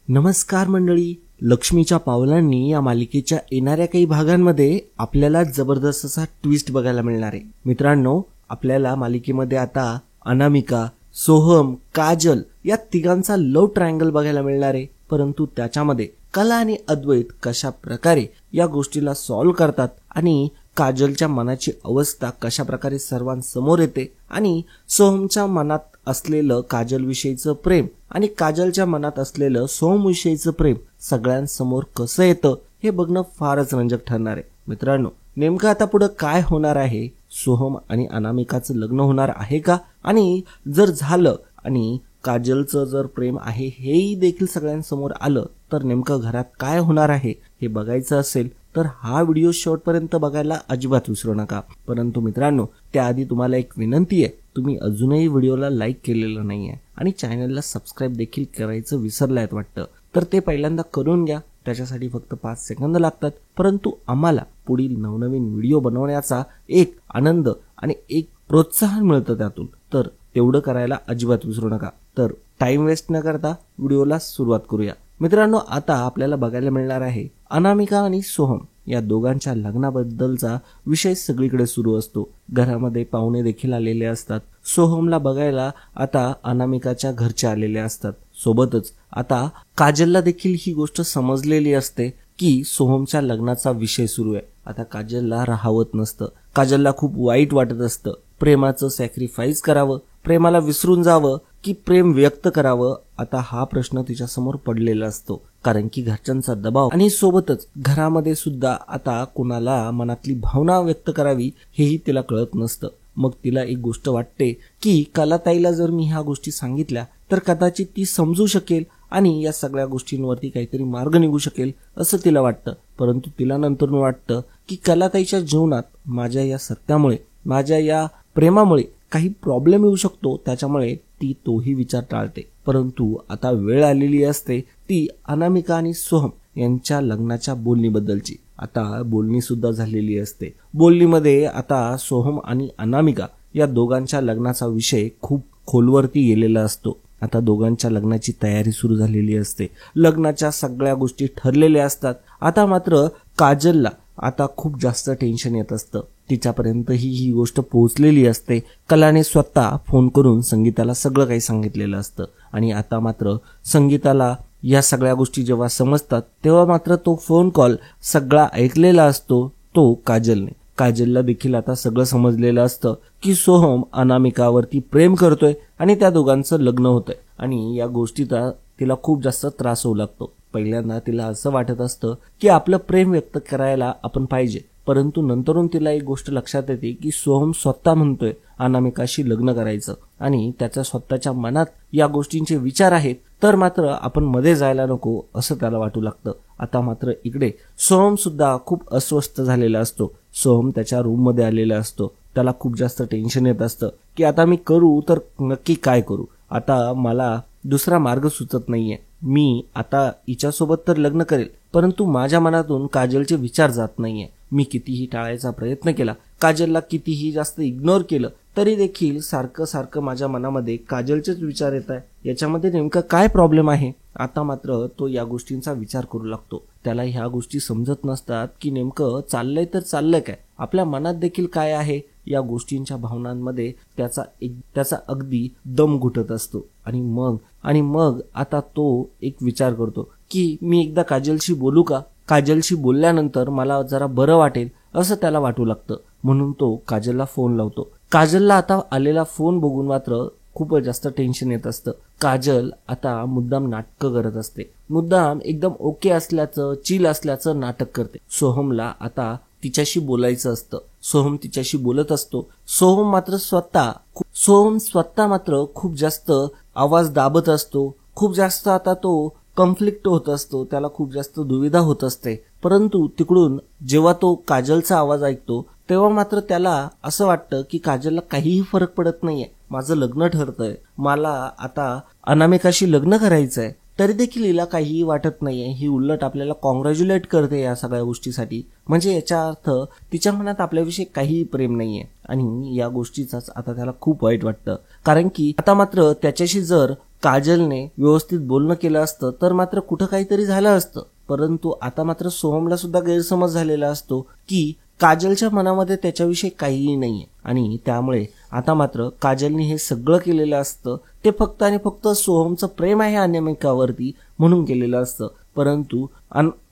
नमस्कार मंडळी, लक्ष्मीच्या पावलांनी या मालिकेच्या येणाऱ्या काही भागांमध्ये आपल्याला जबरदस्त असा ट्विस्ट बघायला मिळणार आहे. मित्रांनो, आपल्याला मालिकेमध्ये आता अनामिका, सोहम, काजल या तिघांचा लव्ह ट्रायंगल बघायला मिळणार आहे. परंतु त्याच्यामध्ये कला आणि अद्वैत कशा प्रकारे या गोष्टीला सॉल्व्ह करतात आणि काजलच्या मनाची अवस्था कशा प्रकारे सर्वांसमोर येते आणि सोहमच्या मनात असलेलं काजल विषयीचं प्रेम आणि काजलच्या मनात असलेलं सोहम विषयीचं प्रेम सगळ्यांसमोर कसं येतं हे बघणं फारच रंजक ठरणार आहे. मित्रांनो, नेमकं आता पुढे काय होणार आहे? सोहम आणि अनामिकाचं लग्न होणार आहे का? आणि जर झालं आणि काजलचं जर प्रेम आहे हेही देखील सगळ्यांसमोर आलं तर नेमकं घरात काय होणार आहे हे बघायचं असेल तर हा व्हिडिओ शेवटपर्यंत बघायला अजिबात विसरू नका. परंतु मित्रांनो, त्याआधी तुम्हाला एक विनंती आहे, तुम्ही अजूनही व्हिडिओला लाईक केलेलं नाहीये आणि चॅनलला सबस्क्राईब देखील करायचं विसरलायत वाटतं, तर ते पहिल्यांदा करून घ्या. त्याच्यासाठी फक्त 5 सेकंद लागतात, परंतु आम्हाला पुढील नवनवीन व्हिडिओ बनवण्याचा एक आनंद आणि एक प्रोत्साहन मिळतं त्यातून, तर तेवढं करायला अजिबात विसरू नका. तर टाइम वेस्ट न करता व्हिडिओला सुरुवात करूया. मित्रांनो, आता आपल्याला बघायला मिळणार आहे अनामिका आणि सोहम या दोघांच्या लग्नाबद्दलचा विषय सगळीकडे सुरू असतो. घरामध्ये पाहुणे देखील आलेले असतात. सोहमला बघायला आता अनामिकाच्या घरचे आलेले असतात. सोबतच आता काजलला देखील ही गोष्ट समजलेली असते की सोहमच्या लग्नाचा विषय सुरू आहे. आता काजलला राहावत नसतं. काजलला खूप वाईट वाटत असतं. प्रेमाचं सॅक्रिफाईस करावं, प्रेमाला विसरून जावं की प्रेम व्यक्त करावं, आता हा प्रश्न तिच्या समोर पडलेला असतो. कारण की घरच्यांचा दबाव आणि सोबतच घरामध्ये सुद्धा आता कोणाला मनातली भावना व्यक्त करावी हेही तिला कळत नसतं. मग तिला एक गोष्ट वाटते की कलाताईला जर मी ह्या गोष्टी सांगितल्या तर कदाचित ती समजू शकेल आणि या सगळ्या गोष्टींवरती काहीतरी मार्ग निघू शकेल असं तिला वाटतं. परंतु तिला नंतर वाटतं की कलाताईच्या जीवनात माझ्या या सत्यामुळे, माझ्या या प्रेमामुळे काही प्रॉब्लेम येऊ शकतो, त्याच्यामुळे ती तोही विचार टाळते. परंतु आता वेळ आलेली असते ती अनामिका आणि सोहम यांच्या लग्नाच्या बोलणीबद्दलची. आता बोलणी सुद्धा झालेली असते. बोलणीमध्ये आता सोहम आणि अनामिका या दोघांच्या लग्नाचा विषय खूप खोलवरती गेलेला असतो. आता दोघांच्या लग्नाची तयारी सुरू झालेली असते. लग्नाच्या सगळ्या गोष्टी ठरलेल्या असतात. आता मात्र काजलला आता खूप जास्त टेन्शन येत असतं. तिच्यापर्यंतही ही गोष्ट पोहोचलेली असते. कलाने स्वतः फोन करून संगीताला सगळं काही सांगितलेलं असतं आणि आता मात्र संगीताला या सगळ्या गोष्टी जेव्हा समजतात तेव्हा मात्र तो फोन कॉल सगळा ऐकलेला असतो तो काजलने. काजलला देखील आता सगळं समजलेलं असतं की सोहम अनामिकावरती प्रेम करतोय आणि त्या दोघांचं लग्न होतंय आणि या गोष्टीचा तिला खूप जास्त त्रास होऊ लागतो. पहिल्यांदा तिला असं वाटत असतं की आपलं प्रेम व्यक्त करायला आपण पाहिजे, परंतु नंतरून तिला एक गोष्ट लक्षात येते की सोहम स्वतः म्हणतोय अनामिकाशी लग्न करायचं आणि त्याच्या स्वतःच्या मनात या गोष्टींचे विचार आहेत, तर मात्र आपण मध्ये जायला नको असं त्याला वाटू लागतं. आता मात्र इकडे सोहम सुद्धा खूप अस्वस्थ झालेला असतो. सोहम त्याच्या रूम मध्ये आलेला असतो. त्याला खूप जास्त टेन्शन येत असतं की आता मी करू तर नक्की काय करू. आता मला दुसरा मार्ग सुचत नाहीये. मी आता हिच्यासोबत तर लग्न करेल, परंतु माझ्या मनातून काजलचे विचार जात नाहीये. मी कितीही टाळायचा प्रयत्न केला, काजलला कितीही जास्त इग्नोर केलं, तरी देखील सारखं सारखं माझ्या मनामध्ये काजलचेच विचार येत आहे. याच्यामध्ये नेमकं काय प्रॉब्लेम आहे? आता मात्र तो या गोष्टींचा विचार करू लागतो. त्याला ह्या गोष्टी समजत नसतात की नेमकं चाललंय तर चाललंय काय, आपल्या मनात देखील काय आहे. या गोष्टींच्या भावनांमध्ये त्याचा अगदी दम घुटत असतो आणि मग आता तो एक विचार करतो की मी एकदा काजलशी बोलू का, काजलशी बोलल्यानंतर मला जरा बरं वाटेल असं त्याला वाटू लागतं. म्हणून तो काजलला फोन लावतो. काजलला आता आलेला फोन बघून मात्र खूपच जास्त टेन्शन येत असतं. काजल आता मुद्दाम नाटकं करत असते. मुद्दाम एकदम ओके असल्याचं, चिल असल्याचं नाटक करते. सोहमला आता तिच्याशी बोलायचं असतं. सोहम तिच्याशी बोलत असतो. सोहम स्वतः मात्र खूप जास्त आवाज दाबत असतो. खूप जास्त आता तो कॉन्फ्लिक्ट होत असतो. त्याला खूप जास्त दुविधा होत असते. परंतु तिकडून जेव्हा तो काजलचा आवाज ऐकतो तेव्हा मात्र त्याला असं वाटतं की काजलला काहीही फरक पडत नाहीये. माझं लग्न ठरतंय, मला आता अनामिकाशी लग्न करायचंय, तरी देखील हिला काहीही वाटत नाहीये. ही उलट आपल्याला कॉंग्रॅच्युलेट करते या सगळ्या गोष्टीसाठी. म्हणजे याचा अर्थ तिच्या मनात आपल्याविषयी काहीही प्रेम नाहीये आणि या गोष्टीचाच आता त्याला खूप वाईट वाटतं. कारण की आता मात्र त्याच्याशी जर काजलने व्यवस्थित बोलणं केलं असतं तर मात्र कुठं काहीतरी झालं असतं. परंतु आता मात्र सोहमला सुद्धा गैरसमज झालेला असतो की काजलच्या मनामध्ये त्याच्याविषयी काहीही नाहीये आणि त्यामुळे आता मात्र काजलने हे सगळं केलेलं असतं ते फक्त आणि फक्त सोहमचं प्रेम आहे अनामिकावरती म्हणून केलेलं असतं.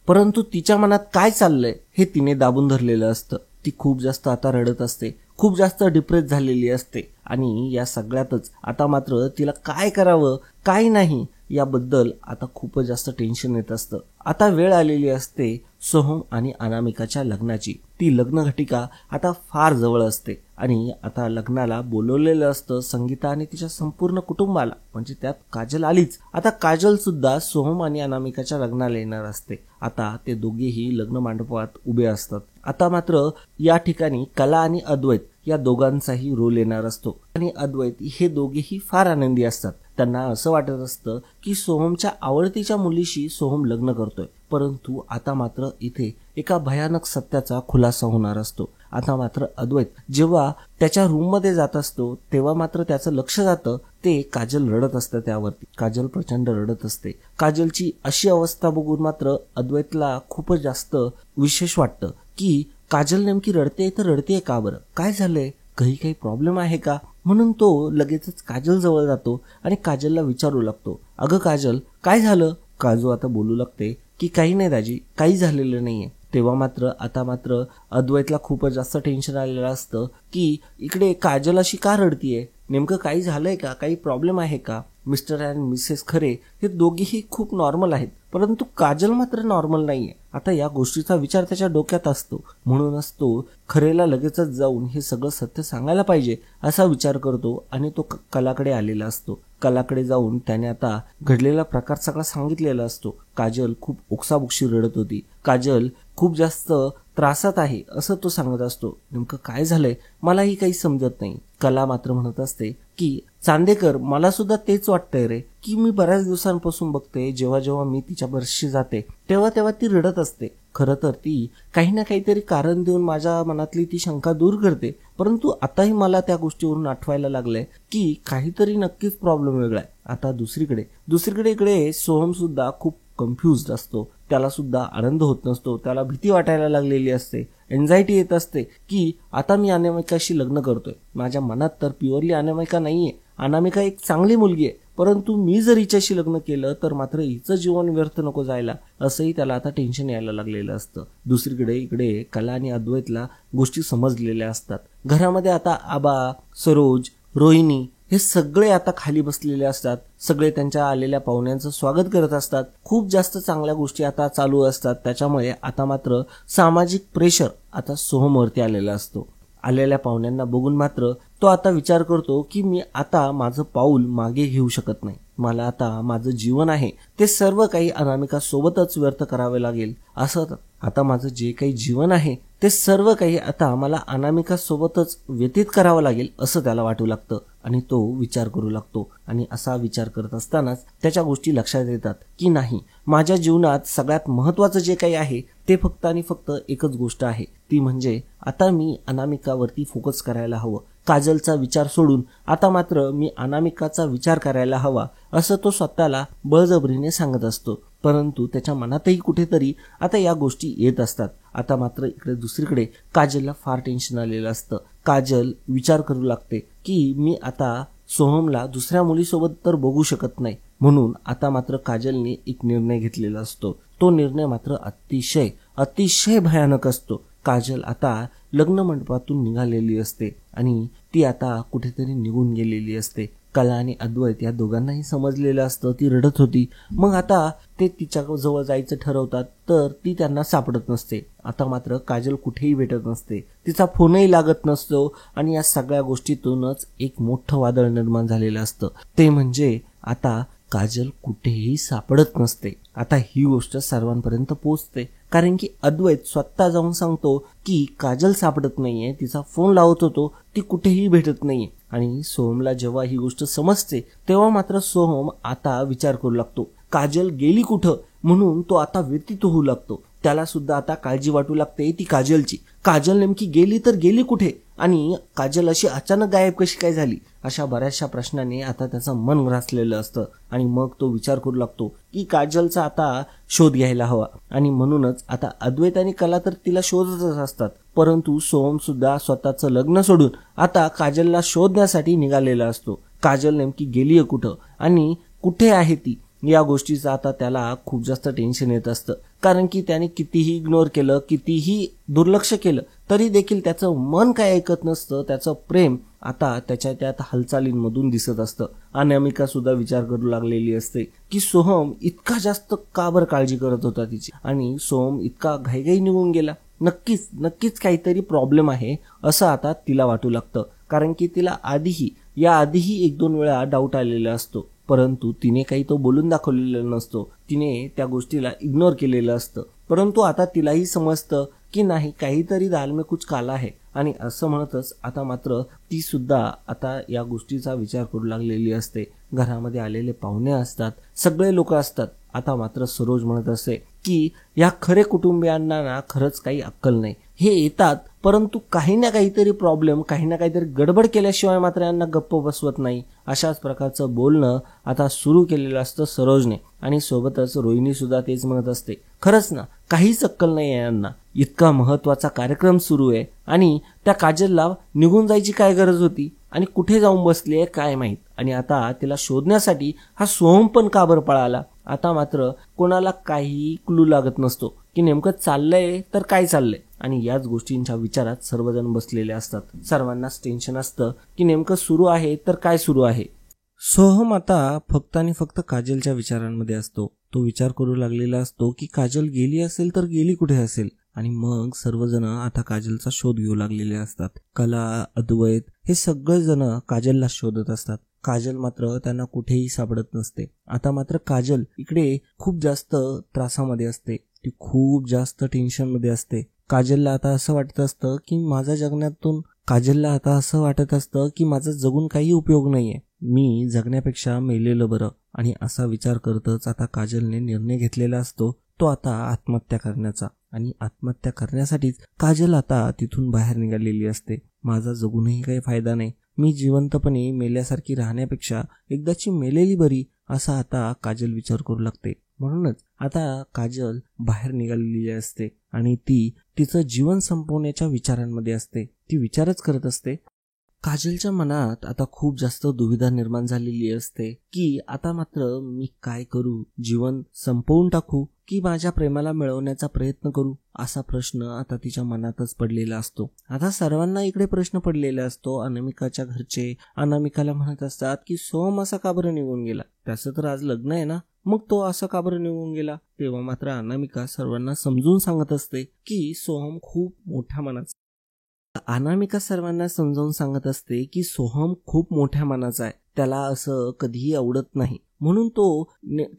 परंतु तिच्या मनात काय चाललंय हे तिने दाबून धरलेलं असतं. ती खूप जास्त आता रडत असते, खूप जास्त डिप्रेस झालेली असते आणि या सगळ्यातच आता मात्र तिला काय करावं काय नाही याबद्दल आता खूपच जास्त टेन्शन येत असतं. आता वेळ आलेली असते सोहम आणि अनामिकाच्या लग्नाची. ती लग्न घटिका आता फार जवळ असते आणि आता लग्नाला बोलवलेलं असतं संगीता आणि तिच्या संपूर्ण कुटुंबाला, म्हणजे त्यात काजल आलीच. आता काजल सुद्धा सोहम आणि अनामिकाच्या लग्नाला येणार असते. आता ते दोघेही लग्न मंडपात उभे असतात. आता मात्र या ठिकाणी कला आणि अद्वैत या दोघांचाही रोल येणार असतो आणि अद्वैत हे दोघेही फार आनंदी असतात. त्यांना असं वाटत असतं की सोहमच्या आवडतीच्या मुलीशी सोहम लग्न करतोय. परंतु आता मात्र इथे एका भयानक सत्याचा खुलासा होणार असतो. आता मात्र अद्वैत जेव्हा त्याच्या रूम मध्ये जात असतो तेव्हा मात्र त्याचं लक्ष जातं ते काजल रडत असतं त्यावरती. काजल प्रचंड रडत असते. काजलची अशी अवस्था बघून मात्र अद्वैतला खूपच जास्त विशेष वाटतं की काजल नेमकी रडते तर रडते का बरं, काय झालंय, काही प्रॉब्लेम आहे का. म्हणून तो लगेचच काजल जवळ जातो आणि काजलला विचारू लागतो, अगं काजल काय झालं. काजू आता बोलू लागते की काही नाही दाजी, काही झालेलं नाहीये. तेव्हा मात्र आता मात्र अद्वैतला खूपच जास्त टेन्शन आलेलं असतं की इकडे काजल अशी का रडतीये, नेमकं काही झालंय का, काही प्रॉब्लेम आहे का. मिस्टर अँड मिसेस खरे हे दोघेही खूप नॉर्मल आहेत परंतु काजल मात्र नॉर्मल नाहीये. आता या गोष्टीचा विचार त्याच्या डोक्यात असतो. म्हणूनच तो खरेला लगेचच जाऊन हे सगळं सत्य सांगायला पाहिजे असा विचार करतो आणि तो कलाकडे आलेला असतो. कलाकडे जाऊन त्याने आता घडलेला प्रकार सगळा सांगितलेला असतो. काजल खूप ओक्साबोक्शी रडत होती. काजल खूप जास्त त्रासात आहे असं तो सांगत असतो. नेमकं काय झालंय मलाही काही समजत नाही. कला मात्र म्हणत असते की चांदेकर मला सुद्धा तेच वाटतंय रे की मी बऱ्याच दिवसांपासून बघते जेव्हा जेव्हा मी तिच्या बरशी जाते तेव्हा ती रडत असते. खरं तर ती काही ना काहीतरी कारण देऊन माझ्या मनातली ती शंका दूर करते. परंतु आताही मला त्या गोष्टीवरून आठवायला लागलंय की काहीतरी नक्कीच प्रॉब्लेम वेगळा आहे. आता दुसरीकडे इकडे सोहम सुद्धा खूप कन्फ्युज्ड असतो. त्याला सुद्धा आनंद होत नसतो. त्याला भीती वाटायला लागलेली असते. एन्झायटी येत असते की आता मी अनामिकाशी लग्न करतोय. माझ्या मनात तर प्युअरली अनामिका नाहीये. अनामिका एक चांगली मुलगी आहे परंतु मी जर हिच्याशी लग्न केलं तर मात्र हिचं जीवन व्यर्थ नको जायला असंही त्याला आता टेन्शन यायला लागलेलं असतं. दुसरीकडे इकडे कला आणि अद्वैतला गोष्टी समजलेल्या असतात. घरामध्ये आता आबा, सरोज, रोहिणी हे सगळे आता खाली बसलेले असतात. सगळे त्यांच्या आलेल्या पाहुण्यांचं स्वागत करत असतात. खूप जास्त चांगल्या गोष्टी आता चालू असतात. त्याच्यामुळे आता मात्र सामाजिक प्रेशर आता सोहमवरती आलेला असतो. आलेल्या पाहुण्यांना बघून मात्र तो आता विचार करतो की मी आता माझं पाऊल मागे घेऊ शकत नाही. मला आता माझं जीवन आहे ते सर्व काही अनामिका सोबतच व्यर्थ करावे लागेल. असं आता माझं जे काही जीवन आहे ते सर्व काही आता मला अनामिका सोबतच व्यतीत करावं लागेल असं त्याला वाटू लागतं आणि तो विचार करू लागतो. आणि असा विचार करत असतानाच त्याच्या गोष्टी लक्षात येतात की नाही, माझ्या जीवनात सगळ्यात महत्वाचं जे काही आहे ते फक्त आणि फक्त एकच गोष्ट आहे, ती म्हणजे आता मी अनामिकावरती फोकस करायला हवं. काजलचा विचार सोडून आता मात्र मी अनामिकाचा विचार करायला हवा असं तो स्वतःला बळजबरीने सांगत असतो. परंतु त्याच्या मनातही कुठेतरी आता या गोष्टी येत असतात. आता मात्र इकडे दुसरीकडे काजलला फार टेन्शन आलेलं असतं. काजल विचार करू लागते की मी आता सोहमला दुसऱ्या मुलीसोबत तर बघू शकत नाही. म्हणून आता मात्र काजलने एक निर्णय घेतलेला असतो. तो निर्णय मात्र अतिशय भयानक असतो. काजल आता लग्न मंडपातून निघालेली असते आणि ती आता कुठेतरी निघून गेलेली असते. कला आणि अद्वैत या दोघांनाही समजलेलं असतं ती रडत होती. मग आता ते तिच्या जवळ जायचं ठरवतात तर ती त्यांना सापडत नसते. आता मात्र काजल कुठेही भेटत नसते. तिचा फोनही लागत नसतो आणि या सगळ्या गोष्टीतूनच एक मोठं वादळ निर्माण झालेलं असतं. ते म्हणजे आता काजल कुठेही सापडत नसते. आता ही गोष्ट सर्वांपर्यंत पोहोचते कारण की अद्वैत स्वतः जाऊन सांगतो की काजल सापडत नाहीये. तिचा फोन लावत होतो, ती कुठेही भेटत नाहीये. आणि सोहमला जेव्हा ही गोष्ट समजते तेव्हा मात्र सोहम आता विचार करू लागतो काजल गेली कुठं, म्हणून तो आता व्यतीत होऊ लागतो. त्याला सुद्धा आता काळजी वाटू लागते ती काजलची. काजल नेमकी गेली तर गेली कुठे, आणि काजल अशी अचानक गायब कशी काय झाली, अशा बऱ्याचशा प्रश्नांनी आता त्याचं मन ग्रासलेलं असतं. आणि मग तो विचार करू लागतो की काजलचा आता शोध घ्यायला हवा. आणि म्हणूनच आता अद्वैत आणि कला तर तिला शोधतच असतात, परंतु सोहम सुद्धा स्वतःचं लग्न सोडून आता काजलला शोधण्यासाठी निघालेला असतो. काजल नेमकी गेलीये कुठं आणि कुठे आहे ती, या गोष्टीचं आता त्याला खूप जास्त टेन्शन येत असतं. कारण की त्याने कितीही इग्नोर केलं, कितीही दुर्लक्ष केलं, तरी देखील त्याचं मन काय ऐकत नसतं. त्याचं प्रेम आता त्याच्या त्यात हालचालींमधून दिसत असतं. अनामिका सुद्धा विचार करू लागलेली असते की सोहम इतका जास्त का बरं काळजी करत होता तिची, आणि सोहम इतका घाईघाई निघून गेला. नक्कीच काहीतरी प्रॉब्लेम आहे असं आता तिला वाटू लागतं. कारण की तिला याआधीही 1-2 वेळा डाऊट आलेला असतो, परंतु तिने काही तो बोलून दाखवलेला नसतो. तिने त्या गोष्टीला इग्नोर केलेलं असतं. परंतु आता तिलाही समजतं की नाही, काहीतरी दाल में कुछ काला है. आणि असं म्हणतच आता मात्र ती सुद्धा आता या गोष्टीचा विचार करू लागलेली असते. घरामध्ये आलेले पाहुणे असतात, सगळे लोक असतात. आता मात्र सरोज म्हणत असते की या खरे कुटुंबियांना ना खरंच काही अक्कल नाही. हे येतात परंतु काही ना काहीतरी प्रॉब्लेम, काही ना काहीतरी गडबड केल्याशिवाय मात्र यांना गप्प बसवत नाही. अशाच प्रकारचं बोलणं आता सुरू केलेलं असतं सरोजने. आणि सोबतच रोहिणी सुद्धा तेच म्हणत असते, खरंच ना काहीच अक्कल नाही आहे यांना. इतका महत्वाचा कार्यक्रम सुरू आहे आणि त्या काजलला निघून जायची काय गरज होती, आणि कुठे जाऊन बसली आहे काय माहीत. आणि आता तिला शोधण्यासाठी हा सोहम पण का बरं पळाला. आता मात्र कोणाला काही क्लू लागत नसतो की नेमकं चाललंय तर काय चाललंय. आणि याच गोष्टींच्या विचारात सर्वजण बसलेले असतात. सर्वांनाच टेन्शन असतं की नेमकं सुरू आहे तर काय सुरू आहे. सोहम आता फक्त आणि फक्त काजलच्या विचारांमध्ये असतो. तो विचार करू लागलेला असतो की काजल गेली असेल तर गेली कुठे असेल. आणि मग सर्वजण आता काजलचा शोध घेऊ लागलेले असतात. कला, अद्वैत हे सगळेजण काजलला शोधत असतात. काजल मात्र त्यांना कुठेही सापडत नसते. आता मात्र काजल इकडे खूप जास्त त्रासामध्ये असते. ती खूप जास्त टेन्शन मध्ये असते. काजलला आता असं वाटत असतं की माझा जगून काही उपयोग नाहीये, मी जगण्यापेक्षा मेलेलं बरं. आणि असा विचार करतच आता काजलने निर्णय घेतलेला असतो तो आता आत्महत्या करण्याचा. आणि आत्महत्या करण्यासाठीच काजल आता तिथून बाहेर निघालेली असते. माझा जगूनही काही फायदा नाही, मी जिवंतपणे मेल्यासारखी राहण्यापेक्षा एकदाची मेलेली बरी, असा आता काजल विचार करू लागते. म्हणूनच आता काजल बाहेर निघालेली असते आणि ती तिचं जीवन संपवण्याच्या विचारांमध्ये असते. ती विचारच करत असते. काजलच्या मनात आता खूप जास्त दुविधा निर्माण झालेली असते की आता मात्र मी काय करू, जीवन संपवून टाकू की माझ्या प्रेमाला मिळवण्याचा प्रयत्न करू, असा प्रश्न आता तिच्या मनातच पडलेला असतो. आता सर्वांना इकडे प्रश्न पडलेला असतो. अनामिकाच्या घरचे अनामिकाला म्हणत असतात की सोहम असा का बरं निघून गेला, त्याचं तर आज लग्न आहे ना, मग तो असं का बरं निघून गेला. तेव्हा मात्र अनामिका सर्वांना समजून सांगत असते की सोहम खूप मोठ्या मनाचा. अनामिका सर्वांना समजावून सांगत असते की सोहम खूप मोठ्या मनाचा आहे, त्याला असं कधीही आवडत नाही, म्हणून तो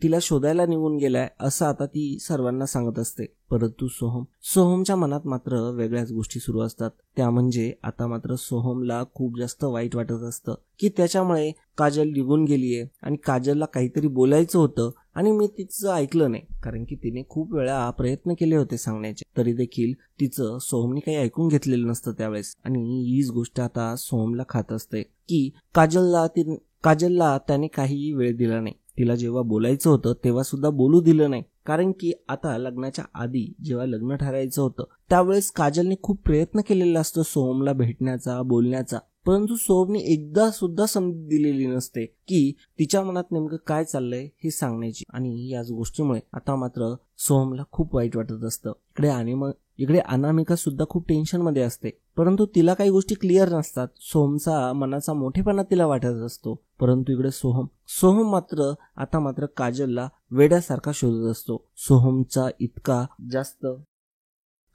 तिला शोधायला निघून गेलाय, असं आता ती सर्वांना सांगत असते. परंतु सोहमच्या मनात मात्र वेगळ्याच गोष्टी सुरू असतात. त्या म्हणजे आता मात्र सोहमला खूप जास्त वाईट वाटत असतं की त्याच्यामुळे काजल निघून गेलीये आणि काजलला काहीतरी बोलायचं होतं आणि मी तिचं ऐकलं नाही. कारण की तिने खूप वेळा प्रयत्न केले होते सांगण्याचे, तरी देखील तिचं सोहमने काही ऐकून घेतलेलं नसतं त्यावेळेस. आणि हीच गोष्ट आता सोहमला खात असते की काजलला त्याने काही वेळ दिला नाही. तिला जेव्हा बोलायचं होतं तेव्हा सुद्धा बोलू दिलं नाही. कारण की आता लग्नाच्या आधी जेव्हा लग्न ठरायचं होतं त्यावेळेस काजलने खूप प्रयत्न केलेला असतो सोहमला भेटण्याचा, बोलण्याचा, परंतु सोहमने एकदा सुद्धा संधी दिलेली नसते की तिच्या मनात नेमकं काय चाललंय हे सांगण्याची. आणि याच गोष्टीमुळे आता मात्र सोहमला खूप वाईट वाटत असतं. इकडे अनामिका सुद्धा खूप टेन्शन मध्ये असते, परंतु तिला काही गोष्टी क्लिअर नसतात. सोहमचा मनाचा मोठेपणा तिला वाटत असतो. परंतु इकडे सोहम मात्र आता मात्र काजलला वेड्यासारखा शोधत असतो.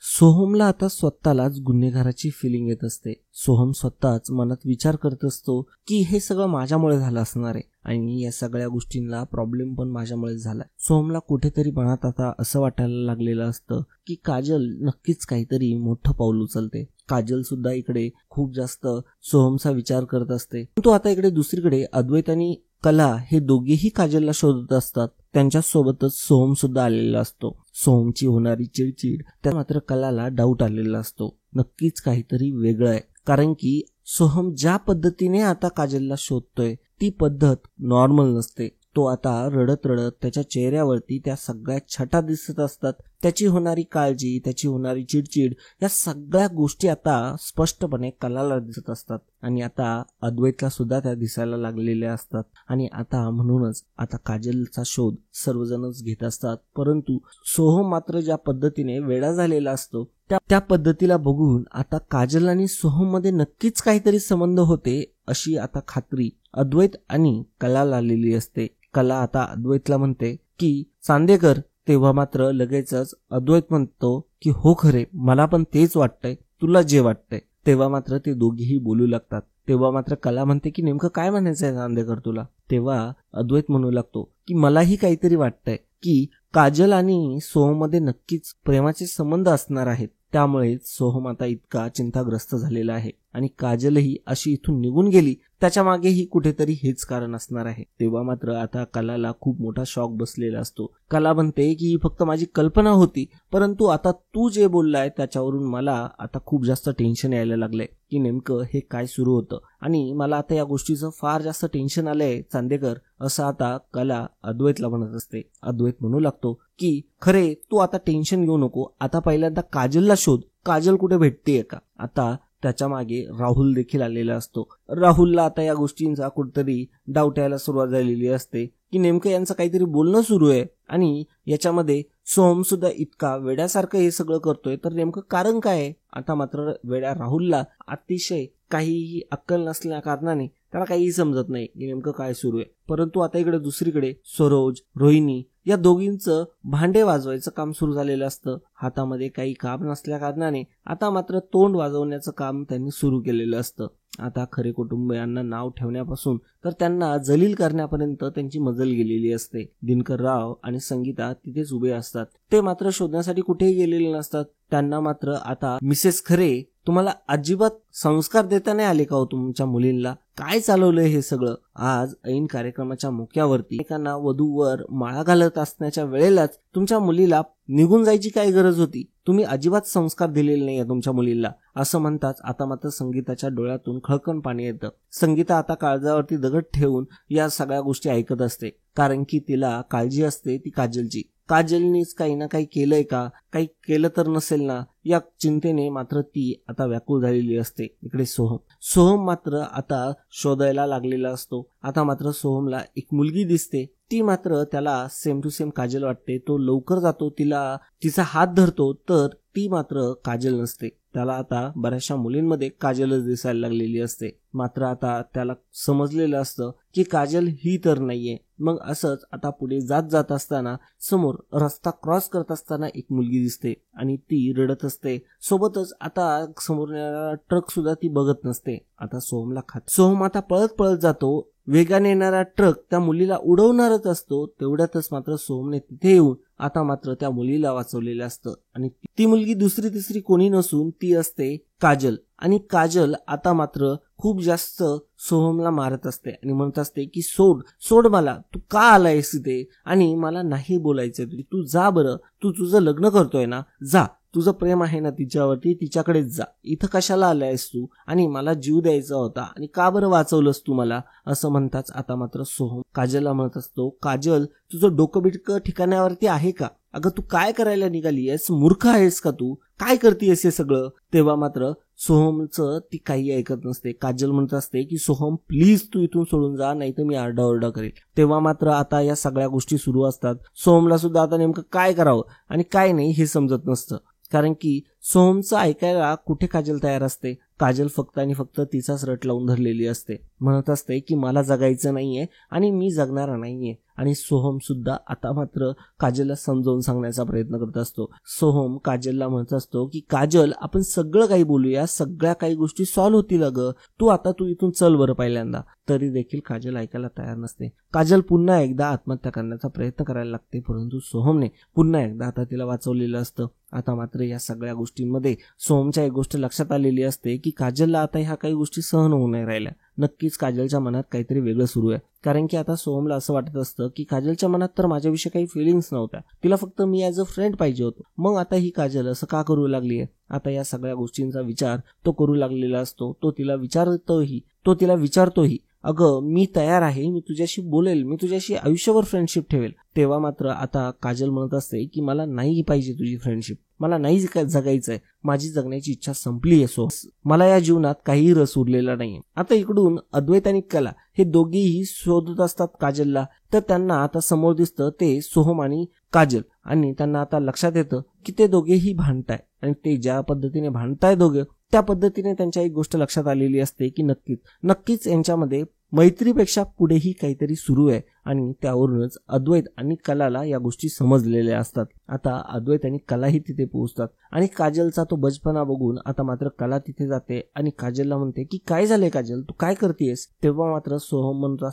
सोहमला आता स्वतःलाच गुन्हेगाराची फिलिंग येत असते. सोहम स्वतःच मनात विचार करत असतो की हे सगळं माझ्यामुळे झालं असणार आहे आणि या सगळ्या गोष्टींना प्रॉब्लेम पण माझ्यामुळे झाला. सोहमला कुठेतरी मनात आता असं वाटायला लागलेलं असतं की काजल नक्कीच काहीतरी मोठं पाऊल उचलते. काजल सुद्धा इकडे खूप जास्त सोहमचा विचार करत असते. तो आता इकडे दुसरीकडे अद्वैत आणि कला हे दोघेही काजलला शोधत असतात. त्यांच्या सोबतच सोहम सुद्धा आलेला असतो. सोहमची होणारी चिडचिड त्या मात्र कलाला डाऊट आलेला असतो. नक्कीच काहीतरी वेगळं आहे, कारण की सोहम ज्या पद्धतीने आता काजलला शोधतोय ती पद्धत नॉर्मल नसते. तो आता रडत रडत त्याच्या चेहऱ्यावरती त्या सगळ्या छटा दिसत असतात. त्याची होणारी काळजी, त्याची होणारी चिडचिड या सगळ्या गोष्टी आता स्पष्टपणे कलाला दिसत असतात आणि आता अद्वैतला सुद्धा त्या दिसायला लागलेल्या असतात. आणि आता म्हणूनच आता काजलचा शोध सर्वजणच घेत असतात. परंतु सोहम मात्र ज्या पद्धतीने वेडा झालेला असतो त्या पद्धतीला बघून आता काजल आणि सोहम मध्ये नक्कीच काहीतरी संबंध होते अशी आता खात्री अद्वैत आणि कलाला आलेली असते. कला आता अद्वैतला म्हणते की चांदेकर. तेव्हा मात्र लगेचच अद्वैत म्हणतो की हो खरे, मला पण तेच वाटतंय, तुला जे वाटतंय. तेव्हा मात्र ते दोघेही बोलू लागतात. तेव्हा मात्र कला म्हणते की नेमकं काय म्हणायचंय चांदेकर तुला. तेव्हा अद्वैत म्हणू लागतो की मलाही काहीतरी वाटतंय की काजल आणि सोहम मध्ये नक्कीच प्रेमाचे संबंध असणार आहेत. त्यामुळे सोहम आता इतका चिंताग्रस्त झालेला आहे आणि काजलही अशी इथून निघून गेली त्याच्या मागेही कुठेतरी हेच कारण असणार आहे. तेव्हा मात्र आता कलाला खूप मोठा शॉक बसलेला असतो. कला म्हणते की ही फक्त माझी कल्पना होती, परंतु आता तू जे बोललाय त्याच्यावरून मला आता खूप जास्त टेन्शन यायला लागलंय की नेमकं हे काय सुरू होतं आणि मला आता या गोष्टीचं फार जास्त टेन्शन आलंय चांदेकर, असं आता कला अद्वैतला म्हणत असते. अद्वैत म्हणू लागतो की खरे तू आता टेन्शन घेऊ नको, आता पहिल्यांदा काजलला शोध, काजल कुठे भेटतेय का. आता त्याच्या मागे राहुल देखील आलेला असतो. राहुलला आता या गोष्टींचा कुठेतरी डाऊट यायला सुरुवात झालेली असते की नेमकं यांचं काहीतरी बोलणं सुरू आहे आणि याच्यामध्ये सोहम सुद्धा इतका वेड्यासारखं हे सगळं करतोय, तर नेमकं कारण काय आहे. आता मात्र वेड्या राहुलला अतिशय काहीही अक्कल नसल्या कारणाने त्याला काहीही समजत नाही की नेमकं काय सुरू आहे. परंतु आता इकडे दुसरीकडे सरोज, रोहिणी या दोघींचं भांडे वाजवायचं काम सुरू झालेलं असतं. हातामध्ये काही काम नसल्या कारणाने आता मात्र तोंड वाजवण्याचं काम त्यांनी सुरू केलेलं असतं. आता खरे कुटुंबियांना नाव ठेवण्यापासून तर त्यांना जलील करण्यापर्यंत त्यांची मजल गेलेली असते. दिनकर राव आणि संगीता तिथेच उभे असतात. ते मात्र शोधण्यासाठी कुठेही गेलेले नसतात. त्यांना मात्र आता मिसेस खरे, तुम्हाला अजिबात संस्कार देता नाही आले का हो तुमच्या मुलींना, काय चालवलंय हे सगळं. आज ऐन कार्यक्रमाच्या मुख्यावरती एकांना वधूवर माळा घालत असण्याच्या वेळेलाच तुमच्या मुलीला निघून जायची काय गरज होती. तुम्ही अजिबात संस्कार दिलेले नाहीये तुमच्या मुलीला, असं म्हणताच आता मात्र संगीताच्या डोळ्यातून खळखळ पाणी येतं. संगीता आता काळजावरती दगड ठेवून या सगळ्या गोष्टी ऐकत असते, कारण की तिला काळजी असते ती काजलची. काजलनीच काही ना काही केलंय का, काही केलं तर नसेल ना, या चिंतेने मात्र ती आता व्याकुळ झालेली असते. इकडे सोहम मात्र आता शोधायला लागलेला असतो. आता मात्र सोहमला एक मुलगी दिसते. ती मात्र त्याला सेम टू सेम काजल वाटते. तो लवकर जातो, तिचा हात धरतो, तर ती मात्र काजल नसते. त्याला आता बऱ्याचशा मुलींमध्ये काजलच दिसायला लागलेली असते. मात्र आता त्याला समजलेलं असतं की काजल ही तर नाहीये. मग असंच आता पुढे जात असताना समोर रस्ता क्रॉस करत असताना एक मुलगी दिसते आणि ती रडत असते. सोबतच आता समोर येणारा ट्रक सुद्धा ती बघत नसते. आता सोहम आता पळत जातो. वेगाने येणारा ट्रक त्या मुलीला उडवणारच असतो. तेवढ्यातच मात्र सोहमने तिथे येऊन आता मात्र त्या मुलीला वाचवलेलं असतं आणि ती मुलगी दुसरी तिसरी कोणी नसून ती असते काजल. आणि काजल आता मात्र खूप जास्त सोहमला मारत असते आणि म्हणत असते की सोड मला, तू का आलायस इथे आणि मला नाही बोलायचंय, तू जा बरं, तू तुझं लग्न करतोय ना, जा, तुझं प्रेम आहे ना तिच्यावरती, तिच्याकडेच जा, इथं कशाला आलायस तू आणि मला जीव द्यायचा होता आणि का बरं वाचवलंस तू मला, असं म्हणताच आता मात्र सोहम काजलला म्हणत असतो, काजल तुझं डोकं बिटकं ठिकाण्यावरती आहे का, अगं तू काय करायला निघाली आहेस, मूर्ख आहेस का तू, काय करतेस हे सगळं. तेव्हा मात्र सोहमचं ती काही ऐकत नसते. काजल म्हणत असते की सोहम प्लीज तू इथून सोडून जा, नाही तर मी आरडाओरडा करेल. तेव्हा मात्र आता या सगळ्या गोष्टी सुरू असतात. सोहमला सुद्धा आता नेमकं काय करावं आणि काय नाही हे समजत नसतं, कारण की सोहमचं ऐकायला कुठे काजल तयार असते. काजल फक्त आणि फक्त तिचाच रट लावून धरलेली असते. म्हणत असते की मला जगायचं नाहीये आणि मी जगणारा नाहीये. आणि सोहम सुद्धा आता मात्र काजलला समजावून सांगण्याचा प्रयत्न करत असतो. सोहम काजलला म्हणत असतो की काजल आपण सगळं काही बोलूया, सगळ्या काही गोष्टी सॉल्व्ह होतील अगं, तू इथून चल बरं पहिल्यांदा. तरी देखील काजल ऐकायला तयार नसते. काजल पुन्हा एकदा आत्महत्या करण्याचा प्रयत्न करायला लागते, परंतु सोहमने पुन्हा एकदा आता तिला वाचवलेलं असतं. आता मात्र या सगळ्या गोष्टींमध्ये सोहमच्या एक गोष्ट लक्षात आलेली असते की काजलला आता ह्या काही गोष्टी सहन होऊ नाही राहिल्या. नक्कीच काजलच्या मनात काहीतरी वेगळं सुरू आहे. कारण की आता सोहमला असं वाटत असतं की काजलच्या मनात तर माझ्याविषयी काही फिलिंग्स नव्हत्या, तिला फक्त मी ॲज अ फ्रेंड पाहिजे होतो. मग आता ही काजल असं का करू लागली आहे? आता या सगळ्या गोष्टींचा विचार तो करू लागलेला असतो. तो तिला विचारतोही, अगं मी तयार आहे, मी तुझ्याशी बोलेल, मी तुझ्याशी आयुष्यभर फ्रेंडशिप ठेवेल. तेव्हा मात्र आता काजल म्हणत असते की मला नाही पाहिजे तुझी फ्रेंडशिप, मला नाही जगायचंय, माझी जगण्याची इच्छा संपली आहे. मला या जीवनात काही रस उरलेला नाहीये. आता इकडून अद्वैत आणि कला हे दोघेही शोधत असतात काजलला. तर त्यांना आता समोर दिसतं ते सोहम आणि काजल, आणि त्यांना आता लक्षात येतं की ते दोघेही भांडताय. आणि ते ज्या पद्धतीने भांडताय दोघे, त्या पद्धतीने त्यांच्या एक गोष्ट लक्षात आलेली असते की नक्कीच यांच्यामध्ये मैत्रीपेक्षा पुढेही काहीतरी सुरू आहे. आणि त्यावरूनच अद्वैत आणि कलाला या गोष्टी समजलेल्या असतात. आता अद्वैत आणि कलाही तिथे पोहोचतात आणि काजलचा तो बचपना बघून आता मात्र कला तिथे जाते आणि काजलला म्हणते की काय झालंय काजल, तू काय करतेयस? तेव्हा मात्र सोहम म्हणत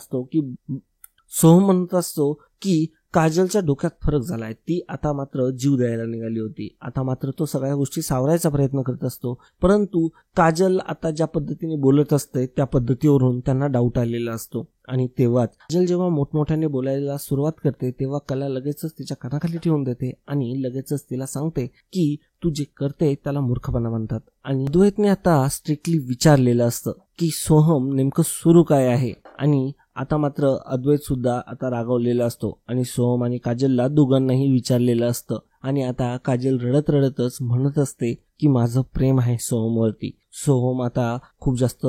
असतो की काजलच्या डोक्यात फरक झालाय, ती आता मात्र जीव द्यायला निघाली होती. आता मात्र तो सगळ्या गोष्टी सावरायचा प्रयत्न करत असतो, परंतु काजल आता ज्या पद्धतीने बोलत असते त्या पद्धतीवरून त्यांना डाऊट आलेला असतो. आणि तेव्हाच काजल जेव्हा मोठमोठ्याने बोलायला सुरुवात करते तेव्हा कला लगेचच तिच्या कानाखाली ठेवून देते आणि लगेचच तिला सांगते की तू जे करते त्याला मूर्खपणा म्हणतात. आणि अद्वैतने आता स्ट्रिक्टली विचारलेलं असतं की सोहम नेमकं सुरू काय आहे. आणि आता मात्र अद्वैत सुद्धा आता रागावलेला असतो आणि सोहम आणि काजलला दोघांनाही विचारलेलं असतं. आणि आता काजल रडतच म्हणत असते की माझं प्रेम आहे सोहमवरती. सोहम आता खूप जास्त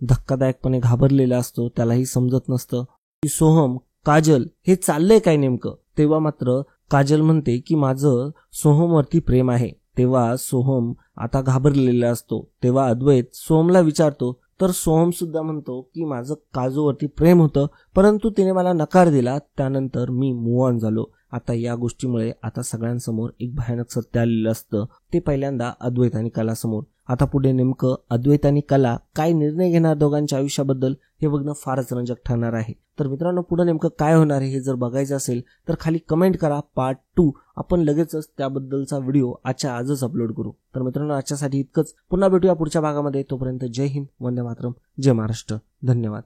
धक्कादायकपणे घाबरलेला असतो, त्यालाही समजत नसतं की सोहम, काजल हे चाललंय काय नेमकं. तेव्हा मात्र काजल म्हणते की माझं सोहमवरती प्रेम आहे. तेव्हा सोहम आता घाबरलेला असतो. तेव्हा अद्वैत सोहमला विचारतो, तर सोहम सुद्धा म्हणतो की माझं काजूवरती प्रेम होतं, परंतु तिने मला नकार दिला, त्यानंतर मी मूव्ह ऑन झालो. आता या गोष्टीमुळे आता सगळ्यांसमोर एक भयानक सत्य आलेलं असतं, ते पहिल्यांदा अद्वैत आणि कला समोर. आता पुढे नेमकं अद्वैत आणि कला काय निर्णय घेणार दोघांच्या आयुष्याबद्दल हे बघणं फारच रंजक ठरणार आहे. तर मित्रांनो, पुढे नेमकं काय होणार आहे हे जर बघायचं असेल तर खाली कमेंट करा, पार्ट 2 आपण लगेचच त्याबद्दलचा व्हिडिओ आजच अपलोड करू. तर मित्रांनो, आजच्यासाठी इतकंच. पुन्हा भेटूया पुढच्या भागामध्ये. तोपर्यंत जय हिंद, वंदे मातरम, जय महाराष्ट्र, धन्यवाद.